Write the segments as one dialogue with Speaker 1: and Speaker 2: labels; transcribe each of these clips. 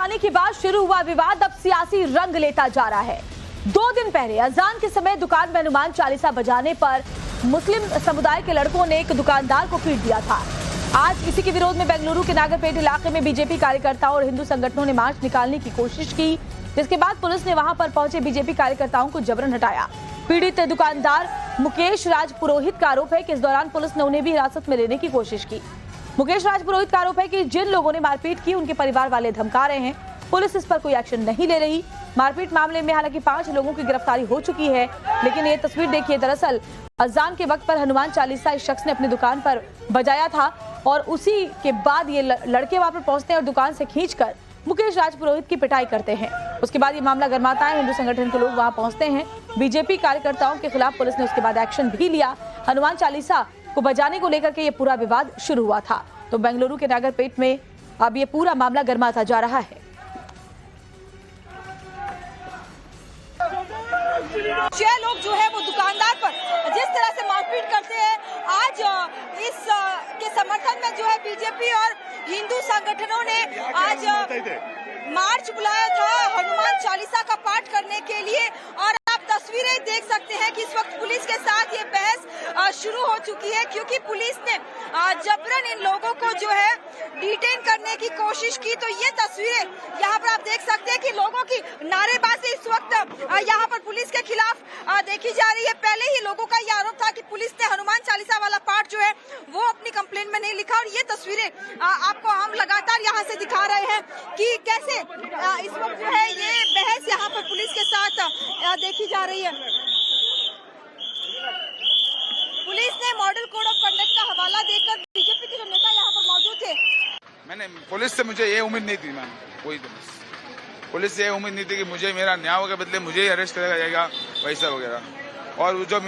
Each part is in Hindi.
Speaker 1: बुलाने के बाद शुरू हुआ विवाद अब सियासी रंग लेता जा रहा है। 2 दिन पहले अजान के समय दुकान में हनुमान चालीसा बजाने पर मुस्लिम समुदाय के लड़कों ने एक दुकानदार को पीट दिया था। आज इसी के विरोध में बेंगलुरु के नागरपेट इलाके में बीजेपी कार्यकर्ताओं और हिंदू संगठनों ने मार्च निकालने की कोशिश की, जिसके बाद पुलिस ने वहां पर पहुंचे बीजेपी कार्यकर्ताओं को जबरन हटाया। पीड़ित दुकानदार मुकेश राज पुरोहित का आरोप है कि इस दौरान पुलिस ने उन्हें भी हिरासत में लेने की कोशिश की। मुकेश राज पुरोहित का आरोप है कि जिन लोगों ने मारपीट की उनके परिवार वाले धमका रहे हैं। पुलिस इस पर कोई एक्शन नहीं ले रही। मारपीट मामले में हालांकि 5 लोगों की गिरफ्तारी हो चुकी है, लेकिन ये तस्वीर देखिए, दरअसल अजान के वक्त पर हनुमान चालीसा इस शख्स ने अपनी दुकान पर बजाया था और उसी के बाद ये लड़के वहां पर पहुंचते हैं और दुकान से खींचकर मुकेश राज पुरोहित की पिटाई करते हैं। उसके बाद ये मामला गर्माता है, हिंदू संगठन के लोग वहां पहुंचते हैं। बीजेपी कार्यकर्ताओं के खिलाफ पुलिस ने उसके बाद एक्शन भी लिया। हनुमान चालीसा को बजाने को लेकर के ये पूरा विवाद शुरू हुआ था। तो बेंगलुरु के नागरपेट में अब ये पूरा मामला गर्माता जा रहा है।
Speaker 2: 6 लोग जो है वो दुकानदार पर जिस तरह से मारपीट करते हैं, आज इस के समर्थन में जो है बीजेपी और हिंदू संगठनों ने आज मार्च बुलाया था हनुमान चालीसा का पाठ करने के लिए। और आप तस्वीरें देख सकते हैं कि इस वक्त पुलिस के साथ ये बहस शुरू हो चुकी है, क्योंकि पुलिस ने जबरन इन लोगों को जो है डिटेन करने की कोशिश की। तो ये तस्वीरें यहाँ पर आप देख सकते हैं कि लोगों की नारेबाजी इस वक्त यहाँ पर पुलिस के खिलाफ देखी जा रही है। पहले ही लोगों का ये आरोप था कि पुलिस ने हनुमान चालीसा वाला पाठ जो है वो अपनी कंप्लेंट में नहीं लिखा। और ये तस्वीरें आपको हम लगातार यहाँ से दिखा रहे हैं कि कैसे इस वक्त जो है ये बहस यहाँ पर पुलिस के साथ देखी जा रही है। पुलिस ने मॉडल कोड ऑफ कंडक्ट का हवाला देकर बीजेपी के जो नेता यहाँ पर मौजूद थे,
Speaker 3: मैंने पुलिस से मुझे ये उम्मीद नहीं थी, मैम कोई पुलिस से ये उम्मीद नहीं थी कि मुझे मेरा न्याय के बदले मुझे ही अरेस्ट करा जाएगा वैसा वगैरह। और जो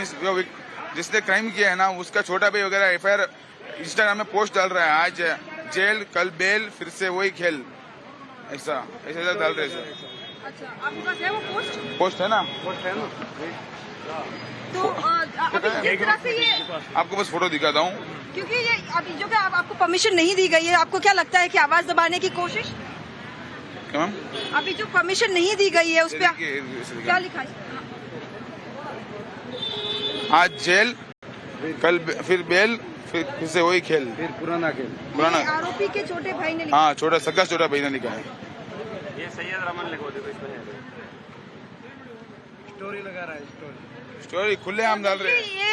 Speaker 3: जिसने क्राइम किया है ना, उसका छोटा भाई वगैरह FIR इंस्टाग्राम में पोस्ट डाल रहा है, आज जेल कल बेल फिर से वही खेल, ऐसा डाल रहे हैं।
Speaker 2: अच्छा, आपके पास है वो
Speaker 3: पोस्ट है ना?
Speaker 2: तो अभी जिस तरह से ये
Speaker 3: आपको बस फोटो दिखाता हूँ,
Speaker 2: क्योंकि ये अभी जो कि आपको परमिशन नहीं दी गई है, आपको क्या लगता है कि आवाज दबाने की कोशिश?
Speaker 3: क्या मैम?
Speaker 2: अभी जो परमिशन नहीं दी गई है उस पर क्या लिखा है?
Speaker 3: आज जेल कल फिर बेल फिर से वही खेल,
Speaker 4: फिर पुराना खेल।
Speaker 3: पुराना
Speaker 2: आरोपी के छोटे भाई ने लिखा।
Speaker 3: हाँ, छोटा भाई ने लिखा है।
Speaker 4: ये सैयद रमन लिखो दे, इसमें स्टोरी लगा रहा है,
Speaker 3: स्टोरी खुलेआम डाल रहे हैं।
Speaker 2: ये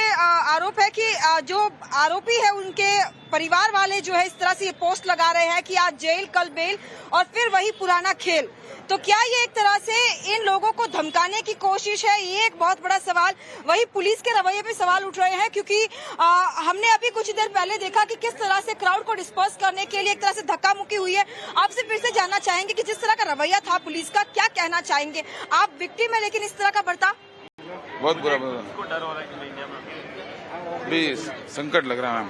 Speaker 2: आरोप है कि जो आरोपी है उनके परिवार वाले जो है इस तरह से ये पोस्ट लगा रहे हैं कि आज जेल कल बेल और फिर वही पुराना खेल। तो क्या ये एक तरह से इन लोगों को धमकाने की कोशिश है? ये एक बहुत बड़ा सवाल। वही पुलिस के रवैये पे सवाल उठ रहे हैं, क्योंकि हमने अभी कुछ देर पहले देखा कि किस तरह से क्राउड को डिस्पर्स करने के लिए एक तरह से धक्का मुक्की हुई है। आपसे फिर से जानना चाहेंगे कि जिस तरह का रवैया था पुलिस का, क्या कहना चाहेंगे? आप विक्टिम है, लेकिन इस तरह का बर्ताव
Speaker 3: बहुत बुरा डर हो रहा है भी, संकट लग रहा है मैम,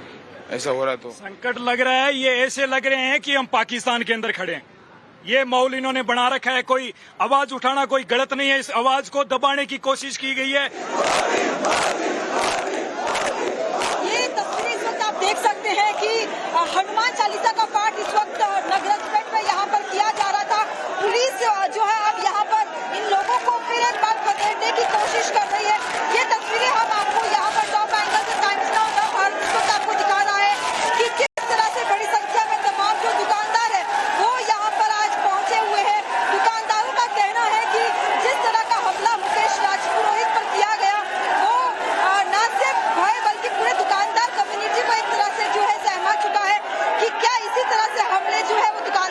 Speaker 3: ऐसा हो रहा है तो
Speaker 5: संकट लग रहा है। ये ऐसे लग रहे हैं कि हम पाकिस्तान के अंदर खड़े हैं। ये माहौल इन्होंने बना रखा है। कोई आवाज उठाना कोई गलत नहीं है, इस आवाज को दबाने की कोशिश की गई है।
Speaker 2: ये तस्वीरें इस वक्त आप देख सकते हैं कि हनुमान चालीसा का पाठ इस वक्त नागरपेट में यहाँ पर किया जा रहा था। पुलिस जो है अब यहाँ पर इन लोगों को फिर एक बार खदेड़ने की कोशिश कर रही है। ये तस्वीरें हम आपको यहाँ पर टॉप एंगल से टाइम्स नाउ भारत इस वक्त आपको दिखा रहा है कि किस तरह से बड़ी संख्या में तमाम जो दुकानदार है वो यहाँ पर आज पहुंचे हुए हैं। दुकानदारों का कहना है कि जिस तरह का हमला मुकेश राज पुरोहित पर किया गया वो न सिर्फ भय बल्कि पूरे दुकानदार कम्युनिटी को एक तरह से जो है सहमा चुका है कि क्या इसी तरह से हमले जो है वो दुकान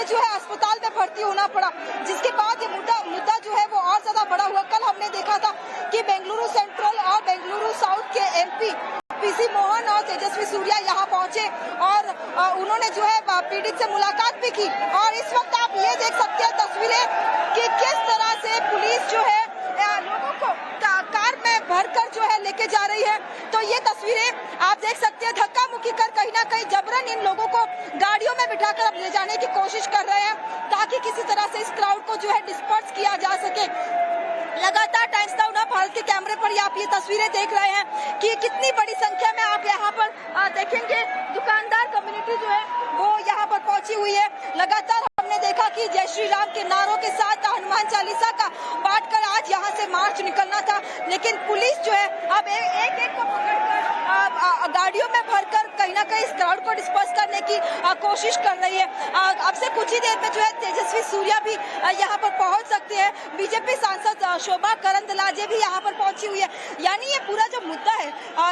Speaker 2: जो है अस्पताल में भर्ती होना पड़ा, जिसके बाद ये मुद्दा जो है वो और ज्यादा बड़ा हुआ। कल हमने देखा था कि बेंगलुरु सेंट्रल और बेंगलुरु साउथ के एमपी पीसी मोहन और तेजस्वी सूर्या यहाँ पहुंचे और उन्होंने जो है पीड़ित से मुलाकात भी की। और इस वक्त आप ये देख सकते हैं तस्वीरें कि किस तरह से पुलिस जो है लोगों को कार में भरकर जो है लेके जा रही है। तो ये तस्वीरें आप देख सकते हैं, धक्का मुक्की कर कहीं ना कहीं जबरन इन लोगों को गाड़ियों में बिठाकर अब ले जाने की कोशिश कर रहे हैं, ताकि किसी तरह से इस क्राउड को जो है डिस्पर्स किया जा सके। लगातार टाइम्स नाउ भारत के कैमरे पर आप ये तस्वीरें देख रहे हैं कि कितनी बड़ी संख्या में आप यहाँ पर देखेंगे दुकानदार कम्युनिटी जो है वो यहाँ पर पहुंची हुई है। लगातार हमने देखा कि जय श्री राम के नारों के साथ हनुमान चालीसा का पाठ कर आज यहाँ से मार्च निकलना था, लेकिन पुलिस जो है अब एक को पकड़कर गाड़ियों में भरकर कहीं ना कहीं इस क्राउड को डिस्पर्स करने की कोशिश कर रही है। अब से कुछ ही देर में जो है तेजस्वी सूर्या भी यहाँ पर पहुंच सकते हैं। बीजेपी सांसद शोभा करंदलाजे भी यहाँ पर पहुंची हुई है। यानी ये पूरा जो मुद्दा है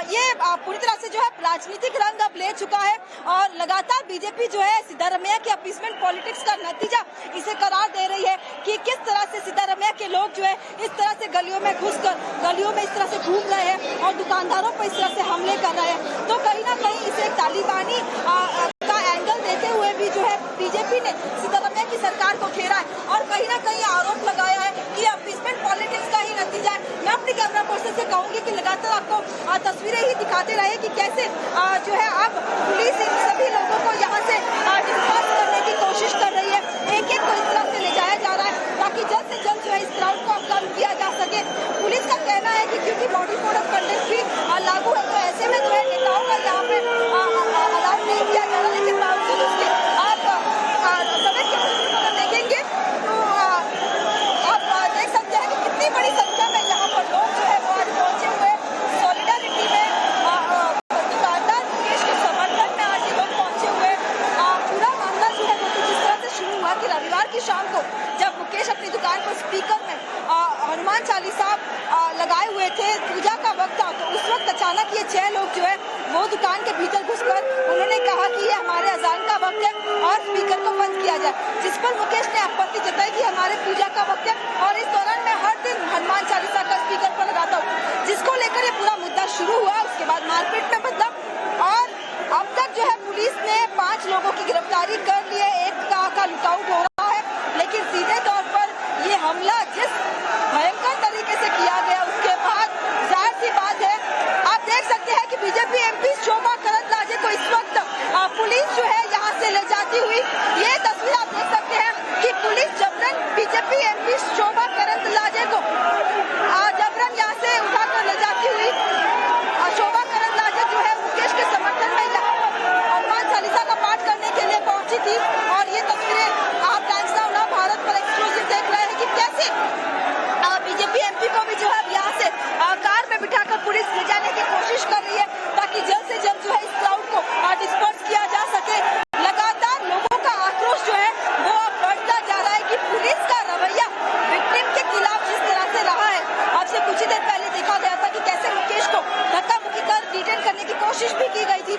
Speaker 2: ये पूरी तरह से जो है राजनीतिक रंग अब ले चुका है और लगातार बीजेपी जो है सिद्धारमैया के अपीसमेंट पॉलिटिक्स का नतीजा इसे करार दे रही है कि किस तरह से सिद्धारमैया के लोग जो है इस तरह से गलियों में घुसकर गलियों में इस तरह से घूम रहे हैं और दुकानदारों पर इस तरह से हमले कर रहे हैं। तो कहीं ना कहीं इसे तालिबानी का एंगल देते हुए भी जो है बीजेपी ने सिद्धारमैया की सरकार को घेरा है और कहीं ना कहीं आरोप लगाया है कि अपीसमेंट पॉलिटिक्स का ही नतीजा है। मैं अपने कैमरा पर्सन से कहूंगी कि लगातार आपको तस्वीरें ही दिखाते रहे कि कैसे जो है अब पुलिस इन सभी लोगों को यहाँ से डिस्पर्स करने की कोशिश कर रही है। एक को इस तरह से ले जाया जा रहा है ताकि जल्द से जल्द जो है इस क्राउड को कम किया जा सके। पुलिस का कहना है कि क्योंकि बॉडी कोड ऑफ कंडक्ट भी लागू है तो ऐसे में जो है नेताओं का यहाँ पे अलाउ नहीं किया जा रहा, लेकिन बावजूद उसके आप सड़क के अगर देखेंगे तो आप देख सकते हैं कि कितनी बड़ी संख्या में यहाँ पर लोग जो है वो आज पहुंचे हुए सॉलिडारिटी में दुकानदार मुकेश के समर्थन में आज लोग पहुंचे हुए। पूरा मामला जो है वो जिस तरह से शुरू हुआ कि रविवार की शाम को जब मुकेश अपनी दुकान पर स्पीकर में हनुमान चालीसा लगाए हुए थे, पूजा का वक्त था, तो उस वक्त अचानक ये 6 लोग जो है वो दुकान के भीतर घुसकर उन्होंने कहा कि ये हमारे अजान का वक्त है और स्पीकर को बंद किया जाए, जिस पर मुकेश ने आपत्ति जताई कि हमारे पूजा का वक्त है और इस दौरान मैं हर दिन हनुमान चालीसा का स्पीकर पर लगाता हूँ, जिसको लेकर ये पूरा मुद्दा शुरू हुआ। उसके बाद मारपीट में बदला और अब तक जो है पुलिस ने 5 लोगों की गिरफ्तारी कर ली है। एक का लुकआउट हो रहा है, लेकिन सीधे तौर पर ये हमला जिस भयंकर तरीके से किया गया उसके बाद जाहिर सी बात है आप देख सकते हैं कि बीजेपी एमपी शोभा करंदलाजे को इस वक्त पुलिस जो है यहाँ से ले जाती हुई ये तस्वीर आप देख सकते हैं कि पुलिस जबरन बीजेपी एमपी शोभा करंदलाजे को जबरन यहाँ से उठाकर ले जाती हुई शोभा करंदलाजे जो है मुकेश के समर्थन में हनुमान चालीसा का पाठ करने के लिए पहुंची थी। और ये तस्वीरें आप टाइम्स नाउ भारत पर एक्सक्लूसिव देख रहे हैं कि कैसे बीजेपी एमपी को भी जो है यहाँ से कार में बिठाकर पुलिस ले जाने की कोशिश कर रही है ताकि जल्द से जल्द जो है इस क्राउड को डिस्पर्स किया जा सके। लगातार लोगों का आक्रोश जो है वो अब बढ़ता जा रहा है कि पुलिस का रवैया विक्टिम के खिलाफ जिस तरह से रहा है। आपसे कुछ ही देर पहले देखा गया था कि कैसे मुकेश को धक्का मुक्की कर डिटेन करने की कोशिश भी की गई थी।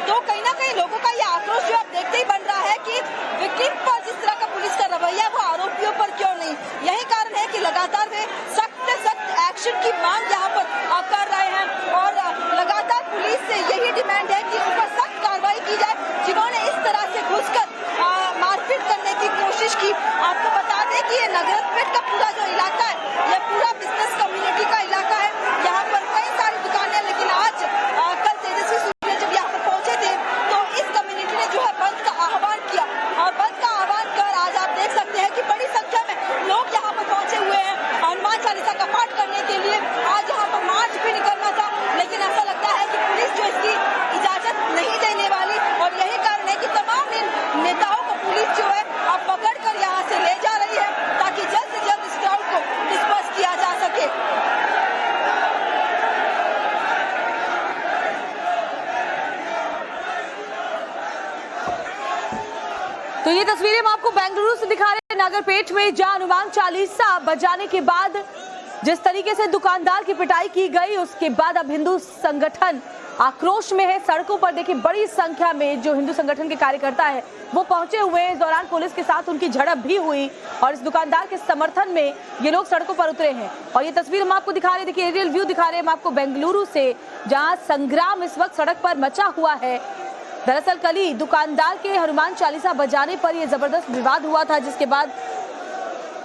Speaker 2: तो कहीं ना कहीं लोगों का ये आक्रोश जो आप देखते ही बन रहा है कि विक्टिम पर जिस तरह का पुलिस का रवैया वो आरोपियों पर क्यों नहीं। यही कारण है कि लगातार वे सख्त से सख्त एक्शन की मांग यहाँ पर कर रहे हैं और लगातार पुलिस से यही डिमांड है कि उन पर सख्त कार्रवाई की जाए जिन्होंने इस तरह से घुसकर मारपीट करने की कोशिश की। आपको बता दें कि ये नगरपेट का पूरा जो इलाका है ये पूरा बिजनेस कम्युनिटी का इलाका है। यहाँ पर कई सारी दुकानें, लेकिन आज कल तेजस्वी सूर्या जब यहाँ पर पहुंचे थे तो इस कम्युनिटी ने जो है बंद का आह्वान किया और बंद का आह्वान कर आज आप देख सकते हैं कि बड़ी संख्या में लोग यहाँ पर पहुंचे हुए हैं हनुमान चालीसा का पाठ करने के लिए। आज यहाँ पर मार्च भी निकलना था, लेकिन ऐसा लगता है कि पुलिस जो इसकी इजाजत नहीं देने वाली और यही कारण है कि तमाम इन नेताओं को पुलिस जो है अब पकड़ कर यहाँ से ले जा रही है ताकि जल्द से जल्द इस क्राउड को डिस्पर्स किया जा सके।
Speaker 1: तो ये तस्वीरें हम आपको बेंगलुरु से दिखा रहे हैं, नगरपेट में, जहां हनुमान चालीसा बजाने के बाद जिस तरीके से दुकानदार की पिटाई की गई उसके बाद अब हिंदू संगठन आक्रोश में है। सड़कों पर देखिए बड़ी संख्या में जो हिंदू संगठन के कार्यकर्ता है वो पहुंचे हुए हैं। इस दौरान पुलिस के साथ उनकी झड़प भी हुई और इस दुकानदार के समर्थन में ये लोग सड़कों पर उतरे हैं। और ये तस्वीर हम आपको दिखा रहे हैं, देखिए एरियल व्यू दिखा रहे हैं हम आपको बेंगलुरु से, जहां संग्राम इस वक्त सड़क पर मचा हुआ है। दरअसल कल ही दुकानदार के हनुमान चालीसा बजाने पर यह जबरदस्त विवाद हुआ था, जिसके बाद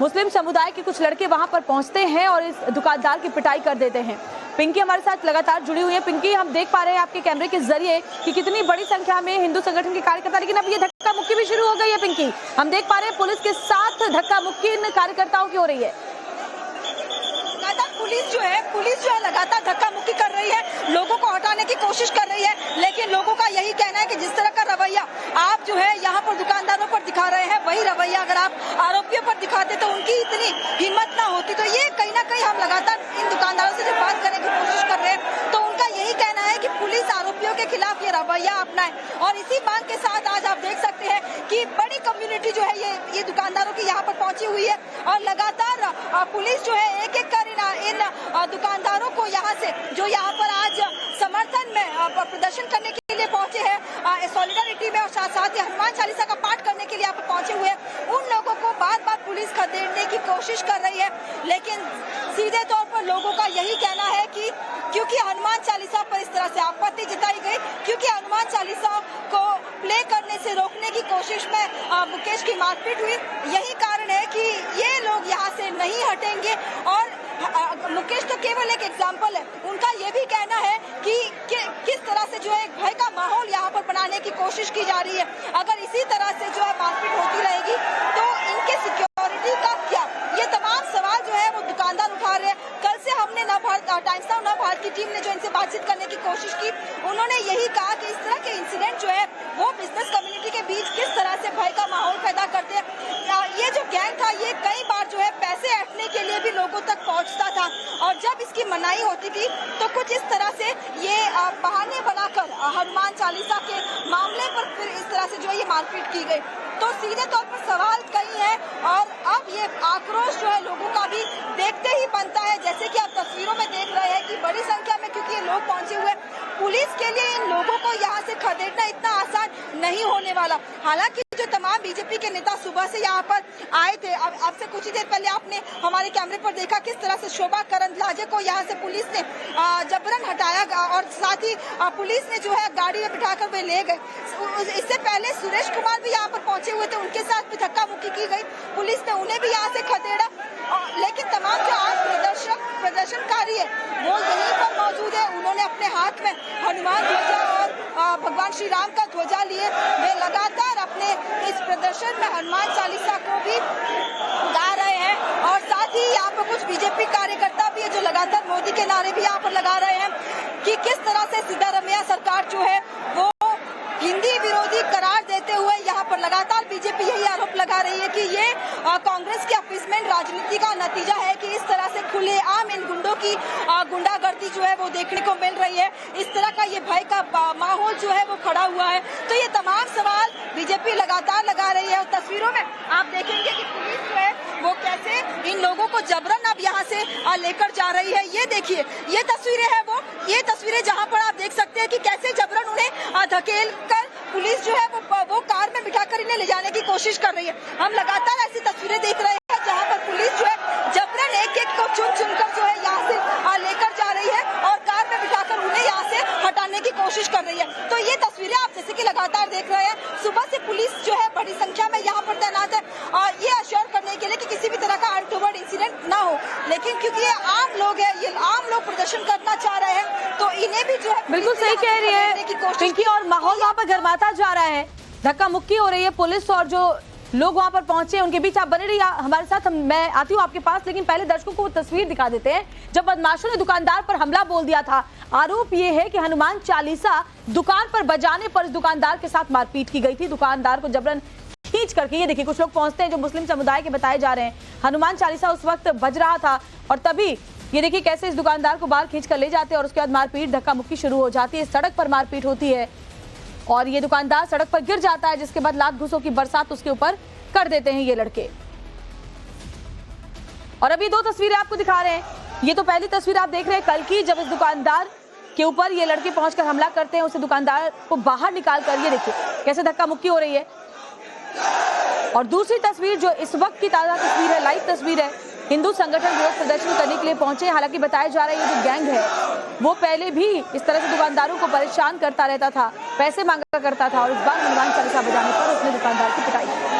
Speaker 1: मुस्लिम समुदाय के कुछ लड़के वहां पर पहुंचते हैं और इस दुकानदार की पिटाई कर देते हैं। पिंकी हमारे साथ लगातार जुड़ी हुई है। पिंकी, हम देख पा रहे हैं आपके कैमरे के जरिए कि कितनी बड़ी संख्या में हिंदू संगठन के कार्यकर्ता, लेकिन अब ये धक्का मुक्की भी शुरू हो गई है। पिंकी, हम देख पा रहे हैं पुलिस के साथ धक्का मुक्की इन कार्यकर्ताओं की हो रही है।
Speaker 2: पुलिस जो है लगातार धक्का मुक्की कर रही है, लोगों को हटाने की कोशिश कर रही है, लेकिन लोगों का यही कहना है कि जिस तरह का रवैया आप जो है यहाँ पर दुकानदारों पर दिखा रहे हैं, वही रवैया अगर आप आरोपियों पर दिखाते तो उनकी इतनी हिम्मत ना होती। तो ये कहीं ना कहीं हम लगातार इन दुकानदारों से जब बात करने की कोशिश कर रहे हैं तो उनका यही कहना है कि पुलिस आरोपियों के खिलाफ ये रवैया अपनाए। और इसी मांग के साथ आज आप देख सकते हैं कि बड़ी कम्युनिटी जो है ये दुकानदारों की यहाँ पर पहुंची हुई है और लगातार पुलिस जो है एक एक कर इन दुकानदारों को यहाँ से जो यहाँ पर आज समर्थन में प्रदर्शन करने के लिए पहुंचे हैं, सॉलिडारिटी में और साथ ही हनुमान चालीसा का पाठ करने के लिए यहाँ पर पहुंचे हुए हैं, उन लोगों को बार बार पुलिस खदेड़ने की कोशिश कर रही है। लेकिन सीधे तौर पर लोगों का यही कहना है कि क्योंकि हनुमान चालीसा पर इस तरह से आपत्ति जताई गई, क्योंकि हनुमान चालीसा को प्ले करने से रोकने की कोशिश में मुकेश की मारपीट हुई, यही कारण है कि ये लोग यहाँ से नहीं हटेंगे। और मुकेश तो केवल एक एग्जाम्पल है, उनका ये भी कहना है कि किस तरह से जो है एक भय का माहौल यहाँ पर बनाने की कोशिश की जा रही है। अगर इसी तरह से जो है मारपीट होती रहेगी तो इनके सिक्योरिटी का क्या, ये तमाम सवाल जो है वो दुकानदार उठा रहे हैं। कल से हमने टाइम्स नाउ नवभारत की टीम ने जो इनसे बातचीत करने की कोशिश की, उन्होंने यही कहा कि इस तरह के इंसिडेंट जो है वो बिजनेस कम्युनिटी के बीच किस तरह से भय का माहौल पैदा करते हैं। ये जो गैंग था ये कई बार जो है पैसे ऐंठने के लिए भी लोगों तक पहुंचता था और जब इसकी मनाही होती थी तो कुछ इस तरह से ये बहाने बनाकर हनुमान चालीसा के मामले पर फिर इस तरह से जो है ये मारपीट की गई। तो सीधे तौर पर सवाल कई है और अब ये आक्रोश जो है लोगों का भी देखते ही बनता है। जैसे कि आप तस्वीरों में देख रहे हैं कि बड़ी संख्या में क्योंकि ये लोग पहुंचे हुए, पुलिस के लिए इन लोगों को यहाँ से खदेड़ना इतना आसान नहीं होने वाला। हालांकि जो तमाम बीजेपी के नेता सुबह से यहाँ पर आए थे, अब से कुछ ही देर पहले आपने हमारे कैमरे पर देखा किस तरह से शोभा करंदलाजे को यहाँ से पुलिस ने जबरन हटाया और साथ ही पुलिस ने जो है गाड़ी में बिठाकर वे ले गए। इससे पहले सुरेश कुमार भी यहाँ पर पहुंचे हुए थे, उनके साथ भी धक्का मुक्की की गई, पुलिस ने उन्हें भी यहाँ से खदेड़ा। लेकिन तमाम जो आज प्रदर्शनकारी है वो यहीं पर मौजूद है, उन्होंने अपने हाथ में हनुमान ध्वजा और भगवान श्री राम का ध्वजा लिए वे लगातार अपने इस प्रदर्शन में हनुमान चालीसा को भी गा रहे हैं। और साथ ही यहाँ पर कुछ बीजेपी कार्यकर्ता भी है जो लगातार मोदी के नारे भी यहाँ पर लगा रहे हैं कि किस तरह से सिद्धारमैया सरकार जो है वो हिंदी विरोधी करार देते हुए यहाँ पर लगातार बीजेपी यही आरोप लगा रही है कि ये कांग्रेस की अपीसमेंट राजनीति का नतीजा है कि इस तरह से खुलेआम इन गुंडों की गुंडागर्दी जो है वो देखने को मिल रही है, इस तरह का ये भय का माहौल जो है वो खड़ा हुआ है। तो ये तमाम सवाल बीजेपी लगातार लगा रही है और तस्वीरों में आप देखेंगे कि पुलिस जो है वो कैसे इन लोगों को जबरन अब यहाँ से लेकर जा रही है। ये देखिए ये तस्वीरें हैं ये तस्वीरें जहाँ पर आप देख सकते हैं कि कैसे जबरन उन्हें धकेल कर पुलिस जो है वो कार में बिठाकर इन्हें ले जाने की कोशिश कर रही है। हम लगातार ऐसी तस्वीरें देख रहे हैं जहाँ पर पुलिस जो है जबरन एक एक को चुन कर जो है यहाँ से लेकर जा रही है और कार में बिठाकर उन्हें यहाँ से हटाने की कोशिश कर रही है। तो ये तस्वीरें आप जैसे कि लगातार देख रहे हैं, सुबह से पुलिस जो है बड़ी संख्या में यहाँ पर तैनात है और ये अश्योर करने के लिए कि किसी भी तरह का अनटोवर्ड इंसिडेंट ना हो। लेकिन क्योंकि ये आम लोग हैं, ये आम लोग प्रदर्शन करना चाह रहे हैं तो इन्हें भी जो है
Speaker 1: बिल्कुल सही कह रही है पिंकी, और माहौल वहाँ पर गर्माता जा रहा है, धक्का मुक्की हो रही है। पुलिस और जो लोग वहां पर पहुंचे उनके बीच आप बने रहिए हमारे साथ, मैं आती हूँ आपके पास। लेकिन पहले दर्शकों को वो तस्वीर दिखा देते हैं जब बदमाशों ने दुकानदार पर हमला बोल दिया था। आरोप ये है कि हनुमान चालीसा दुकान पर बजाने पर इस दुकानदार के साथ मारपीट की गई थी। दुकानदार को जबरन खींच करके, ये देखिए कुछ लोग पहुंचते हैं जो मुस्लिम समुदाय के बताए जा रहे हैं, हनुमान चालीसा उस वक्त बज रहा था और तभी ये देखिए कैसे इस दुकानदार को बाहर खींच कर ले जाते हैं और उसके बाद मारपीट धक्का मुक्की शुरू हो जाती है। सड़क पर मारपीट होती है और ये दुकानदार सड़क पर गिर जाता है, जिसके बाद लात घूसों की बरसात उसके ऊपर कर देते हैं ये लड़के। और अभी दो तस्वीरें आपको दिखा रहे हैं। ये तो पहली तस्वीर आप देख रहे हैं कल की, जब इस दुकानदार उसके ऊपर ये लड़के पहुंचकर हमला करते हैं, उसे दुकानदार को बाहर निकाल कर, ये देखिए कैसे धक्का मुक्की हो रही है। और दूसरी तस्वीर जो इस वक्त की ताजा तस्वीर है, लाइव तस्वीर है, हिंदू संगठन विरोध प्रदर्शन करने के लिए पहुंचे। हालांकि बताया जा रहा है ये जो गैंग है वो पहले भी इस तरह से दुकानदारों को परेशान करता रहता था, पैसे मांगा करता था, और इस बार हनुमान चालीसा बजाने पर उसने दुकानदार की पिटाई की।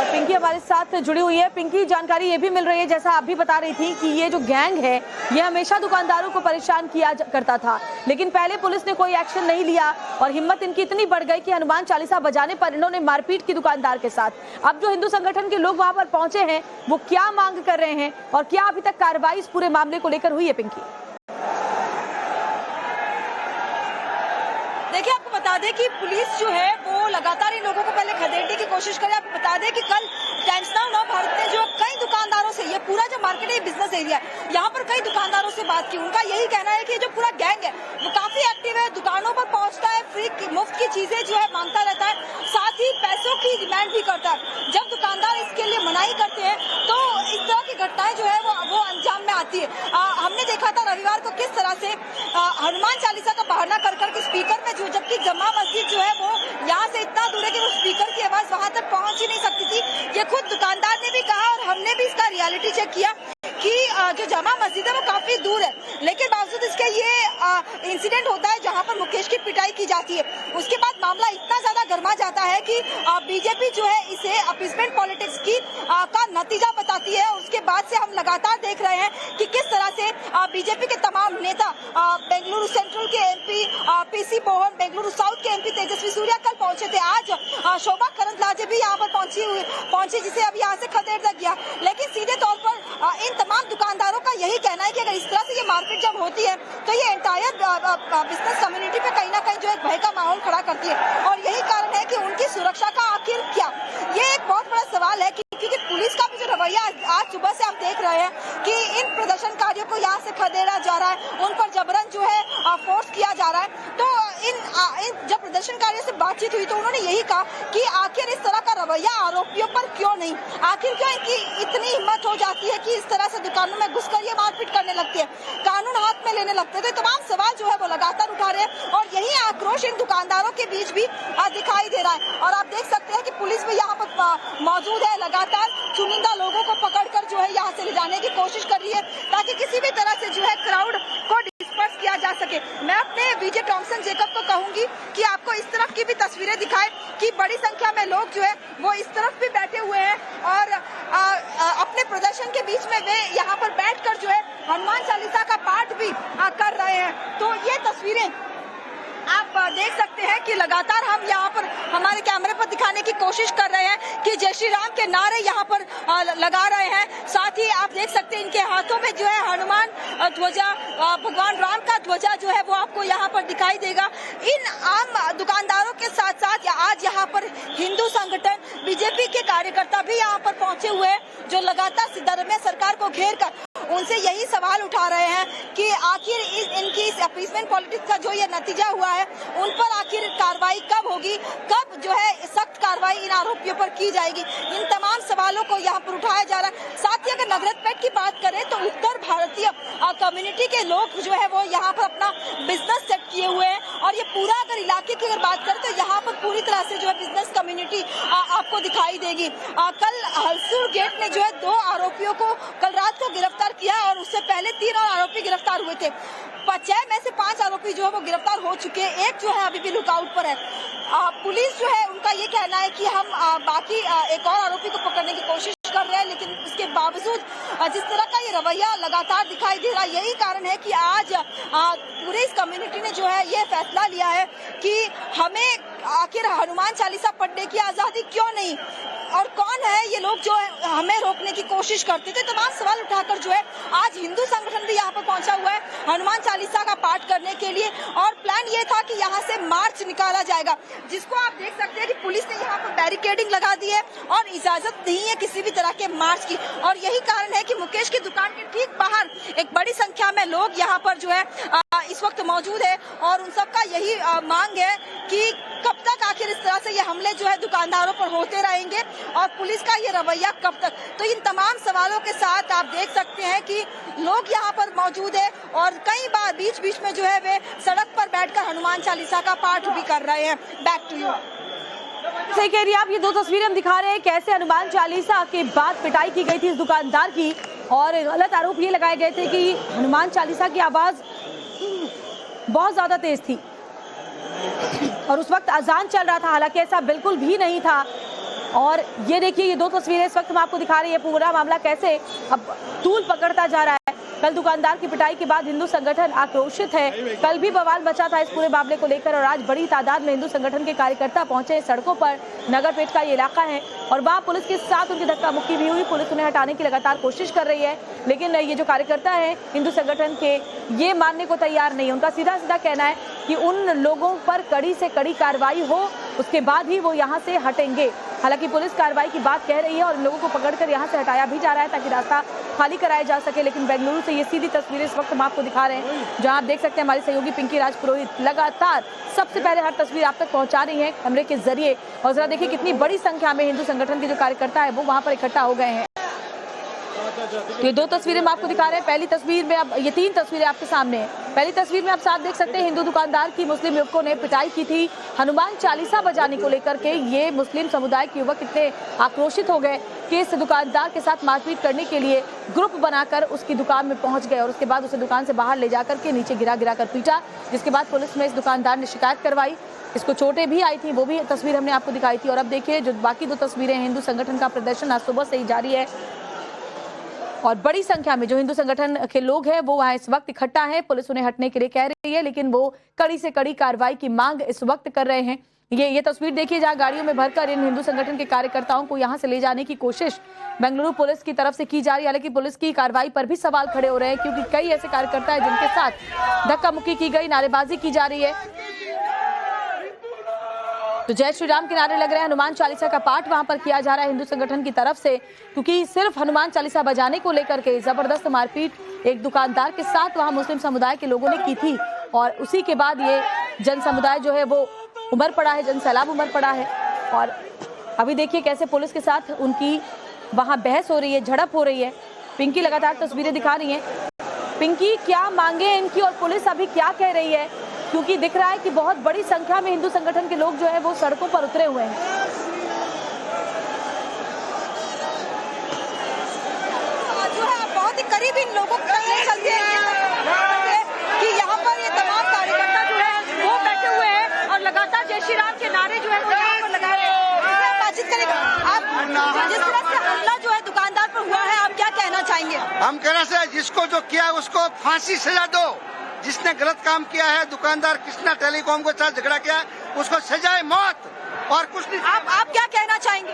Speaker 1: पिंकी हमारे साथ जुड़ी हुई है। पिंकी, जानकारी ये भी मिल रही है, जैसा आप भी बता रही थी, कि ये जो गैंग है ये हमेशा दुकानदारों को परेशान किया करता था, लेकिन पहले पुलिस ने कोई एक्शन नहीं लिया और हिम्मत इनकी इतनी बढ़ गई कि हनुमान चालीसा बजाने पर इन्होंने मारपीट की दुकानदार के साथ। अब जो हिंदू संगठन के लोग वहां पर पहुंचे हैं वो क्या मांग कर रहे हैं और क्या अभी तक कार्रवाई इस पूरे मामले को लेकर हुई है? पिंकी,
Speaker 2: देखिए, आपको बता दें कि पुलिस जो है वो लगातार इन लोगों को पहले खदेड़ने की कोशिश करे। आपको बता दें कि कल टाइम्स नाउ नव भारत ने जो कई दुकानदारों से, ये पूरा जो मार्केट है बिजनेस एरिया है, यहाँ पर कई दुकानदारों से बात की। उनका यही कहना है कि जो पूरा गैंग है वो काफी एक्टिव है, दुकानों पर पहुंचता है, फ्री मुफ्त की चीजें जो है मांगता रहता है, साथ ही पैसों की डिमांड भी करता है। जब दुकानदार इसके लिए मनाही करते हैं तो इस तरह की घटनाएं जो है वो अंजाम में आती है। हमने देखा था रविवार को किस तरह से हनुमान चालीसा का बहाना कर करके स्पीकर में, जबकि जमा मस्जिद जो है वो यहाँ से इतना दूर है कि वो स्पीकर की आवाज वहां तक पहुंच ही नहीं सकती थी। ये खुद दुकानदार ने भी कहा और हमने भी इसका रियलिटी चेक किया कि जो जमा मस्जिद है वो काफी दूर है, लेकिन बावजूद इसके ये इंसिडेंट होता है जहां पर मुकेश की पिटाई की जाती है। उसके बाद मामला इतना ज्यादा गर्मा जाता है कि बीजेपी जो है इसे अपीसमेंट पॉलिटिक्स की का नतीजा बताती है। उसके बाद से हम लगातार देख रहे हैं कि किस तरह से बीजेपी के तमाम नेता, बेंगलुरु सेंट्रल के MP PC Mohan, Bengaluru south के एमपी तेजस्वी सूर्या कल पहुंचे थे। आज शोभा करंदलाजे भी यहाँ पर पहुंची, जिसे अब यहाँ से खदेड़ दिया गया। लेकिन सीधे तौर पर इन तमाम दुकानदारों का यही कहना है कि अगर इस तरह से ये मारपीट जब होती है तो ये एंटायर बिजनेस कम्युनिटी पे कहीं ना कहीं जो एक भय का माहौल खड़ा करती है, और यही कारण है कि उनकी सुरक्षा का आखिर क्या, ये एक बहुत बड़ा सवाल है। क्योंकि पुलिस का भी जो रवैया आज सुबह से हम देख रहे हैं कि इन प्रदर्शनकारियों को यहाँ से खदेड़ा जा रहा है, उन पर जबरन जो है फोर्स किया जा रहा है। तो इन जब प्रदर्शनकारियों से बातचीत हुई तो उन्होंने यही कहा कि आखिर इस तरह का रवैया आरोपियों पर क्यों नहीं, आखिर क्यों इनकी इतनी हिम्मत हो जाती है कि इस तरह से दुकानों में घुसकर ये मारपीट करने लगती है, कानून हाथ में लेने लगते हैं। तो तमाम सवाल जो है वो लगातार उठा रहे हैं और यही आक्रोश इन दुकानदारों के बीच भी दिखाई दे रहा है। और आप देख सकते हैं कि पुलिस भी यहाँ पर मौजूद है, लगातार चुनिंदा लोगों को पकड़कर जो है यहाँ से ले जाने की कोशिश कर रही है ताकि किसी भी तरह से जो है क्राउड को डिस्पर्स किया जा सके। मैं अपने विजय टॉमसन जेकब को कहूंगी कि आपको इस तरफ की भी तस्वीरें दिखाएं कि बड़ी संख्या में लोग जो है वो इस तरफ भी बैठे हुए हैं और अपने प्रदर्शन के बीच में वे यहाँ पर बैठकर जो है हनुमान चालीसा का पाठ भी कर रहे हैं। तो ये तस्वीरें आप देख सकते हैं कि लगातार हम यहाँ पर हमारे कैमरे पर दिखाने की कोशिश कर रहे हैं कि जय श्री राम के नारे यहाँ पर लगा रहे हैं। साथ ही आप देख सकते हैं इनके हाथों में जो है हनुमान ध्वजा, भगवान राम का ध्वजा जो है वो आपको यहाँ पर दिखाई देगा। इन आम दुकानदारों के साथ साथ आज यहाँ पर हिंदू संगठन, बीजेपी के कार्यकर्ता भी यहाँ पर पहुंचे हुए हैं, जो लगातार सिद्धरामैया सरकार को घेर कर उनसे यही सवाल उठा रहे हैं कि आखिर इनकी इस अपीसमेंट पॉलिटिक्स का जो ये नतीजा हुआ है उन पर आखिर कार्रवाई कब होगी, कब जो है सख्त कार्रवाई इन आरोपियों पर की जाएगी। इन तमाम सवालों को यहाँ पर उठाया जा रहा है। साथ ही अगर नगरपेट की बात करें तो उत्तर भारतीय कम्युनिटी के लोग जो है वो यहाँ पर अपना बिजनेस सेट किए हुए हैं और ये पूरा अगर इलाके की अगर बात करें तो यहाँ पर पूरी तरह से जो है बिजनेस कम्युनिटी आपको दिखाई देगी। कल हलसूर गेट ने जो है 2 आरोपियों को कल रात को गिरफ्तार किया और उससे पहले 3 और आरोपी गिरफ्तार हुए थे। 6 में से 5 आरोपी जो है वो गिरफ्तार हो चुके हैं, एक जो है अभी भी लुकआउट पर है। पुलिस जो है उनका ये कहना है कि हम बाकी एक और आरोपी को पकड़ने की कोशिश कर रहे हैं, लेकिन इसके बावजूद जिस तरह का ये रवैया लगातार दिखाई दे रहा है, यही कारण है कि आज पूरे इस कम्युनिटी ने जो है ये फैसला लिया है कि हमें आखिर हनुमान चालीसा पढ़ने की आजादी क्यों नहीं, और कौन है ये लोग जो है हमें रोकने की कोशिश करते थे। तमाम सवाल उठाकर जो है आज हिंदू संगठन भी यहाँ पर पहुंचा हुआ है हनुमान चालीसा का पाठ करने के लिए, और प्लान ये था कि यहाँ से मार्च निकाला जाएगा, जिसको आप देख सकते हैं कि पुलिस ने यहाँ पर बैरिकेडिंग लगा दी है और इजाजत नहीं है किसी भी तरह के मार्च की। और यही कारण है कि मुकेश की दुकान के ठीक बाहर एक बड़ी संख्या में लोग यहाँ पर जो है इस वक्त मौजूद है और उन सबका यही मांग है कि कब तक आखिर इस तरह से ये हमले जो है दुकानदारों पर होते रहेंगे और पुलिस का ये रवैया कब तक। तो इन तमाम सवालों के साथ आप देख सकते हैं कि लोग यहाँ पर मौजूद है और कई बार बीच बीच में जो है वे सड़क पर बैठकर हनुमान चालीसा का पाठ भी कर रहे हैं। Back to you.
Speaker 1: सही कह रही है आप, ये दो तस्वीरें हम दिखा रहे हैं कैसे हनुमान चालीसा के बाद पिटाई की गई थी इस दुकानदार की और गलत आरोप ये लगाए गए थे कि हनुमान चालीसा की आवाज बहुत ज्यादा तेज थी और उस वक्त अजान चल रहा था, हालांकि ऐसा बिल्कुल भी नहीं था। और ये देखिए ये दो तस्वीरें इस वक्त हम आपको दिखा रही है, पूरा मामला कैसे अब तूल पकड़ता जा रहा है। कल दुकानदार की पिटाई के बाद हिंदू संगठन आक्रोशित है। कल भी बवाल मचा था इस पूरे मामले को लेकर और आज बड़ी तादाद में हिंदू संगठन के कार्यकर्ता पहुंचे सड़कों पर। नगरपेट का ये इलाका है और वहां पुलिस के साथ उनकी धक्का मुक्की भी हुई। पुलिस उन्हें हटाने की लगातार कोशिश कर रही है, लेकिन ये जो कार्यकर्ता है हिंदू संगठन के ये मानने को तैयार नहीं। उनका सीधा सीधा कहना है कि उन लोगों पर कड़ी से कड़ी कार्रवाई हो, उसके बाद ही वो यहाँ से हटेंगे। हालांकि पुलिस कार्रवाई की बात कह रही है और इन लोगों को पकड़कर यहाँ से हटाया भी जा रहा है ताकि रास्ता खाली कराया जा सके। लेकिन बेंगलुरु से ये सीधी तस्वीरें इस वक्त हम आपको दिखा रहे हैं, जहां आप देख सकते हैं हमारी सहयोगी पिंकी राज पुरोहित लगातार सबसे पहले हर तस्वीर आप तक पहुंचा रही है कैमरे के जरिए। और जरा देखिए कितनी बड़ी संख्या में हिंदू संगठन के जो कार्यकर्ता है वो वहां पर इकट्ठा हो गए हैं। तो ये दो तस्वीरें हम आपको दिखा रहे हैं। पहली तस्वीर में अब ये तीन तस्वीरें आपके सामने हैं। पहली तस्वीर में आप साथ देख सकते हैं हिंदू दुकानदार की मुस्लिम युवकों ने पिटाई की थी हनुमान चालीसा बजाने को लेकर के। ये मुस्लिम समुदाय के युवक इतने आक्रोशित हो गए कि इस दुकानदार के साथ मारपीट करने के लिए ग्रुप बनाकर उसकी दुकान में पहुंच गए और उसके बाद उसे दुकान से बाहर ले जाकर के नीचे गिरा कर पीटा, जिसके बाद पुलिस में इस दुकानदार ने शिकायत करवाई। इसको चोटें भी आई थी, वो भी तस्वीर हमने आपको दिखाई थी। और अब देखिए जो बाकी दो तस्वीरें, हिंदू संगठन का प्रदर्शन आज सुबह से ही जारी है और बड़ी संख्या में जो हिंदू संगठन के लोग हैं वो वहां इस वक्त इकट्ठा हैं। पुलिस उन्हें हटने के लिए कह रही है, लेकिन वो कड़ी से कड़ी कार्रवाई की मांग इस वक्त कर रहे हैं। ये तस्वीर देखिए जहां गाड़ियों में भरकर इन हिंदू संगठन के कार्यकर्ताओं को यहां से ले जाने की कोशिश बेंगलुरु पुलिस की तरफ से की जा रही है। हालांकि पुलिस की कार्रवाई पर भी सवाल खड़े हो रहे हैं क्योंकि कई ऐसे कार्यकर्ता हैं जिनके साथ धक्का मुक्की की गई, नारेबाजी की जा रही है। तो जय श्री राम के नारे लग रहे हैं। हनुमान चालीसा का पाठ वहां पर किया जा रहा है हिंदू संगठन की तरफ से, क्योंकि सिर्फ हनुमान चालीसा बजाने को लेकर के जबरदस्त मारपीट एक दुकानदार के साथ वहां मुस्लिम समुदाय के लोगों ने की थी और उसी के बाद ये जन समुदाय जो है वो उमड़ पड़ा है, जन सैलाब उमड़ पड़ा है। और अभी देखिए कैसे पुलिस के साथ उनकी वहां बहस हो रही है, झड़प हो रही है। पिंकी लगातार तस्वीरें दिखा रही है। पिंकी, क्या मांगे इनकी और पुलिस अभी क्या कह रही है? क्योंकि दिख रहा है कि बहुत बड़ी संख्या में हिंदू संगठन के लोग जो है वो सड़कों पर उतरे हुए हैं।
Speaker 2: जो है आप बहुत ही करीब इन लोगों को ले चलते हैं कि यहाँ पर ये तमाम कार्यकर्ता जो है वो बैठे हुए हैं और लगातार जय श्री राम के नारे जो है वो यहाँ पर लगा रहे हैं। बातचीत करेंगे आप, जिस तरह से हमला जो है दुकानदार पर हुआ है, आप क्या कहना चाहेंगे?
Speaker 6: हम कहना से जिसको जो किया उसको फांसी सजा दो। जिसने गलत काम किया है, दुकानदार कृष्णा टेलीकॉम के साथ झगड़ा किया, उसको सजाए मौत और कुछ नहीं।
Speaker 2: आप क्या कहना चाहेंगे?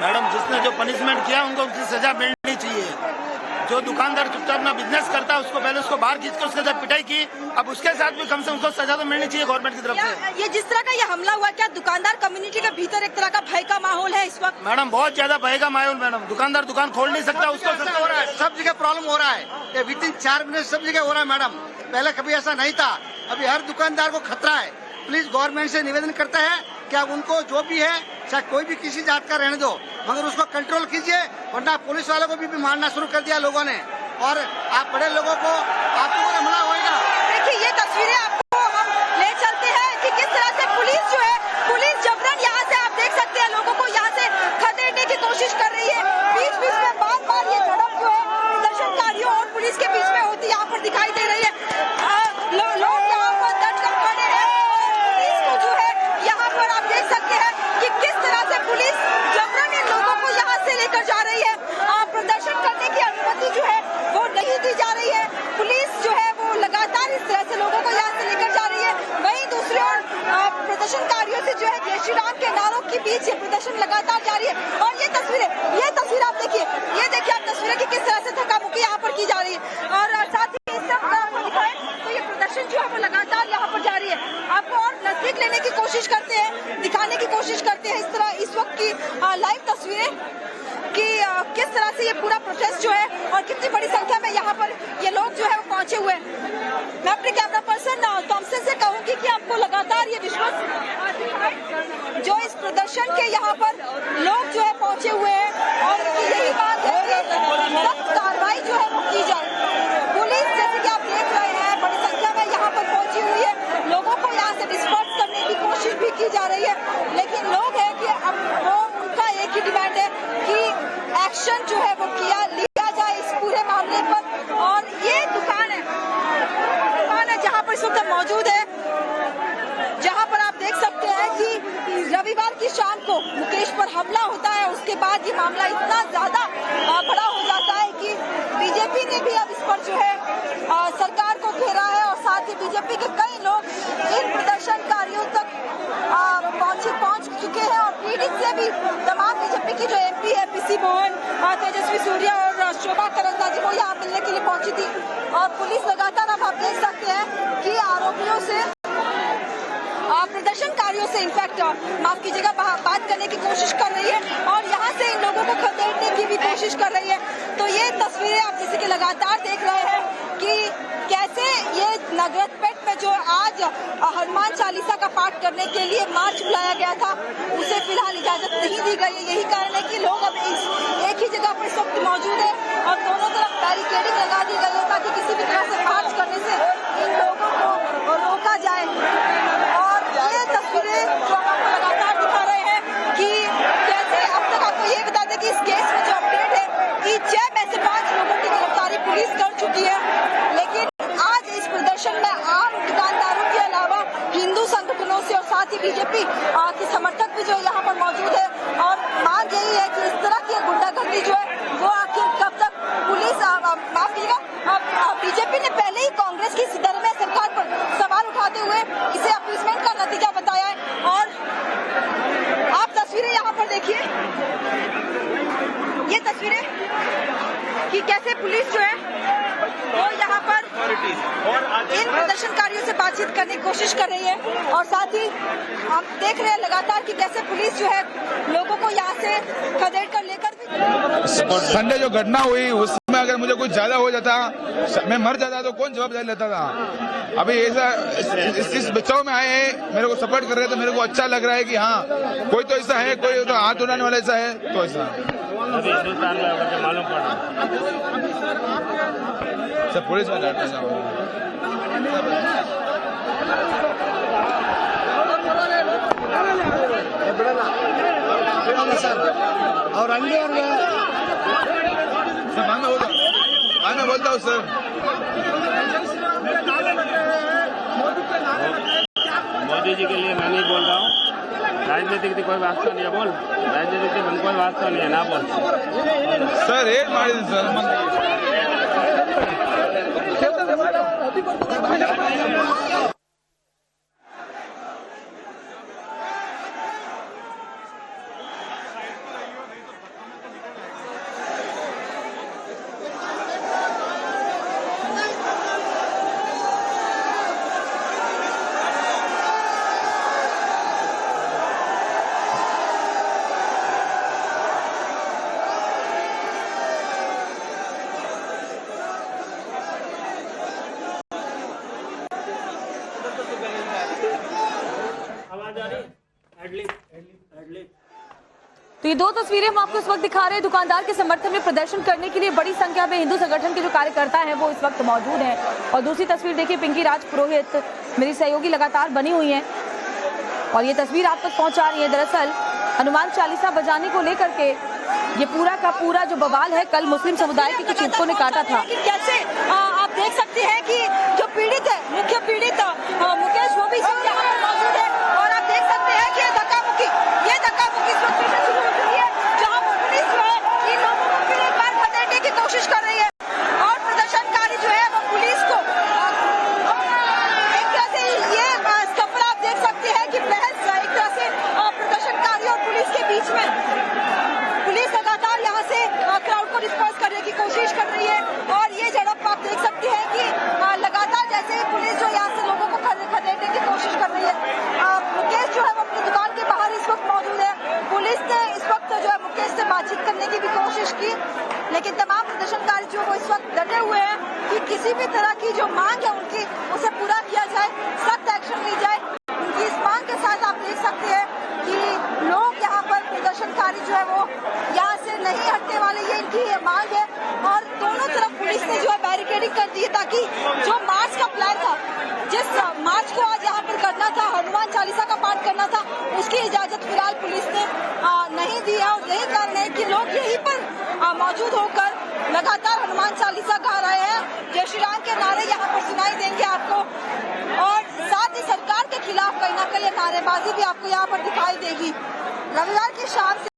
Speaker 7: मैडम, जिसने जो पनिशमेंट किया उनको उसकी सजा मिलनी चाहिए। जो दुकानदार चुपचाप अपना बिजनेस करता है उसको पहले उसको बाहर खींच कर उसके साथ पिटाई की, अब उसके साथ भी कम से कम उसको सजा तो मिलनी चाहिए गवर्नमेंट की तरफ से।
Speaker 2: ये जिस तरह का ये हमला हुआ, क्या दुकानदार कम्युनिटी के भीतर एक तरह का भय का माहौल है इस वक्त?
Speaker 7: मैडम, बहुत ज्यादा भय का माहौल। मैडम, दुकानदार दुकान खोल नहीं सकता, उसको
Speaker 6: हो रहा है, सब जगह प्रॉब्लम हो रहा है। ये विदिन 4 महीने सब जगह हो रहा है मैडम, पहले कभी ऐसा नहीं था। अभी हर दुकानदार को खतरा है। प्लीज गवर्नमेंट से निवेदन करता है कि आप उनको जो भी है, चाहे कोई भी किसी जात का रहने दो, मगर उसको कंट्रोल कीजिए, वरना पुलिस वालों को भी मारना शुरू कर दिया लोगों ने और आप बड़े लोगों को आपको हमला होगा।
Speaker 2: देखिए ये तस्वीरें आपको हम ले चलते हैं कि किस तरह से पुलिस जो है, पुलिस जबरन यहाँ से आप देख सकते हैं लोगों को यहाँ से खदेड़ने की कोशिश कर रही है। बीच बीच में बार ये झड़प जो है प्रदर्शनकारियों और पुलिस के बीच में होती यहाँ पर दिखाई दे रही है। लोग यहाँ पर दर्ज कर खड़े हैं और पुलिस को जो है यहाँ पर आप देख सकते हैं कि किस तरह से पुलिस जबरन इन लोगों को यहाँ से लेकर जा रही है। प्रदर्शन करने की अनुमति जो है वो नहीं दी जा रही है। पुलिस जो है वो लगातार इस तरह से लोगों को यहाँ से लेकर जा रही है। वहीं दूसरी ओर प्रदर्शनकारियों से जो है जय श्री राम के नारों के बीच ये प्रदर्शन लगातार जारी है। और ये तस्वीर आप देखिए, आप तस्वीरें कि किस तरह से धक्का मुक्की यहाँ पर की जा रही है। और साथ ही इस तरफ दिखाएं तो ये प्रदर्शन जो है वो लगातार यहाँ पर जारी है। आपको और नजदीक लेने की कोशिश करते हैं, दिखाने की कोशिश करते हैं इस तरह इस वक्त की लाइव तस्वीरें कि किस तरह से ये पूरा प्रोटेस्ट जो है और कितनी बड़ी संख्या में यहाँ पर ये लोग जो है वो पहुंचे हुए हैं। मैं अपने कैमरा पर्सन थॉमसन से कहूंगी कि आपको लगातार ये विजुअल्स जो पर मौजूद है, जहां पर आप देख सकते हैं कि रविवार की शाम को मुकेश पर हमला होता है। उसके बाद ये मामला इतना ज्यादा बड़ा हो जाता है कि बीजेपी ने भी अब इस पर जो है सरकार को घेरा है और साथ ही बीजेपी के कई लोग इन प्रदर्शनकारियों तक पहुंच चुके हैं और पीड़ित से भी तमाम बीजेपी की जो एमपी है पीसी मोहन, तेजस्वी सूर्या और शोभा करंदलाजे वो यहाँ मिलने के लिए पहुंची थी और पुलिस लगातार अब आप देख सकते हैं कि आरोपियों से प्रदर्शनकारियों से इनफैक्ट माफ कीजिएगा बात करने की कोशिश कर रही है और यहाँ से इन लोगों को खदेड़ने की भी कोशिश कर रही है। तो ये तस्वीरें आप जैसे कि लगातार देख रहे हैं कि कैसे ये नगरपेट में जो आज हनुमान चालीसा का पाठ करने के लिए मार्च बुलाया गया था उसे फिलहाल इजाजत नहीं दी गई है। यही कारण है कि लोग अब एक ही जगह पर इस वक्त मौजूद है और दोनों तरफ बैरिकेडिंग लगा दी गई है ताकि किसी भी तरह से मार्च करने से इन लोगों को रोका जाए। और ये तस्वीरें जो हम आपको लगातार दिखा रहे हैं कि कैसे अब तक आपको ये बता दें कि इस केस में जो अपडेट है कि 6 में से 5 लोगों की गिरफ्तारी पुलिस कर चुकी है, लेकिन आज इस प्रदर्शन में आम दुकानदारों के अलावा हिंदू संगठनों से और साथ ही बीजेपी के समर्थक भी जो यहाँ पर मौजूद है और मांग यही है कि इस तरह की गुंडागर्दी जो है वो आखिर कब तक पुलिस माफ कीजिएगा बीजेपी ने पहले ही कांग्रेस की सिद्धरमैया सरकार पर सवाल उठाते हुए इसे अपीसमेंट का नतीजा बताया है। और आप तस्वीरें यहाँ पर देखिए, ये तस्वीरें कि कैसे पुलिस जो है वो यहाँ पर इन प्रदर्शनकारियों से बातचीत करने की कोशिश कर रही है और साथ ही हम देख रहे हैं लगातार कि कैसे पुलिस जो है लोगों को यहाँ से खदेड़ कर लेकर भी।
Speaker 3: संडे जो घटना हुई उसमें अगर मुझे कुछ ज्यादा हो जाता, मैं मर जाता तो कौन जवाबदारी लेता था। अभी ऐसा इस बचाव में आए हैं, मेरे को सपोर्ट कर रहे हैं तो मेरे को अच्छा लग रहा है कि हाँ कोई तो ऐसा है, कोई तो हाथ उड़ाने वाला ऐसा है तो ऐसा
Speaker 4: हिंदुस्तान में मालूम पड़ा
Speaker 3: सब पुलिस में डांटना चाहूँगा।
Speaker 6: और अंडे और
Speaker 3: सर मैं बोलता हूँ सर,
Speaker 4: मोदी जी के लिए मैं नहीं बोल रहा हूँ, राजनीतिक कोई वास्ता नहीं है, बोल राजनीतिक से कोई वास्ता नहीं है ना बोल
Speaker 3: सर एक मारी सर
Speaker 1: तो ये दो तस्वीरें हम आपको इस वक्त दिखा रहे हैं। दुकानदार के समर्थन में प्रदर्शन करने के लिए बड़ी संख्या में हिंदू संगठन के जो कार्यकर्ता हैं वो इस वक्त मौजूद हैं। और दूसरी तस्वीर देखिए, पिंकी राज पुरोहित मेरी सहयोगी लगातार बनी हुई हैं और ये तस्वीर आप तक पहुंचा रही है। दरअसल हनुमान चालीसा बजाने को लेकर के ये पूरा का पूरा जो बवाल है, कल मुस्लिम समुदाय के कुछ युवकों ने काटा था।
Speaker 2: कैसे आप देख सकते हैं कि जो पीड़ित है, मुख्य पीड़ित मुकेश, वो भी यहाँ पर मौजूद है और आप देख सकते हैं कि ये धक्का मुक्की इस वक्त शुरू हो चुकी है, जहाँ पुलिस जो है इन लोगों को फिर एक बार खदेड़ने की कोशिश कर रही है और प्रदर्शनकारी जो है वो पुलिस को एक तरह से ये कपड़ा आप देख सकते हैं कि बहस एक तरह से प्रदर्शनकारी और पुलिस के बीच में पुलिस लगातार यहाँ से क्राउड को डिस्पर्स करने की कोशिश कर रही है और ये झड़प आप देख सकते हैं कि लगातार जैसे ही पुलिस जो यहाँ से लोगों को खदेड़ने की कोशिश कर रही है। मुकेश जो है वो अपनी दुकान के बाहर इस वक्त मौजूद है। पुलिस ने इस वक्त जो है मुकेश से बातचीत करने की भी कोशिश की, लेकिन तमाम प्रदर्शनकारी जो वो इस वक्त डटे हुए हैं कि किसी भी तरह की जो मांग है उनकी उसे पूरा किया जाए, सख्त एक्शन ली जाए। उनकी इस मांग के साथ आप देख सकते हैं कि लोग यहाँ पर प्रदर्शनकारी जो है वो यहाँ से नहीं हटने वाले, ये इनकी मांग है। और दोनों तरफ पुलिस ने जो है बैरिकेडिंग कर दी है ताकि जो मार्च का प्लान था, जिस मार्च को आज यहाँ पर करना था, हनुमान चालीसा का पाठ करना था, उसकी इजाजत फिलहाल पुलिस ने नहीं दी है। और यही कारण है कि लोग यहीं पर मौजूद होकर लगातार हनुमान चालीसा गा रहे हैं। जय श्री राम के नारे यहाँ पर सुनाई देंगे आपको और पत्थरबाजी भी आपको यहाँ पर दिखाई देगी। रविवार की शाम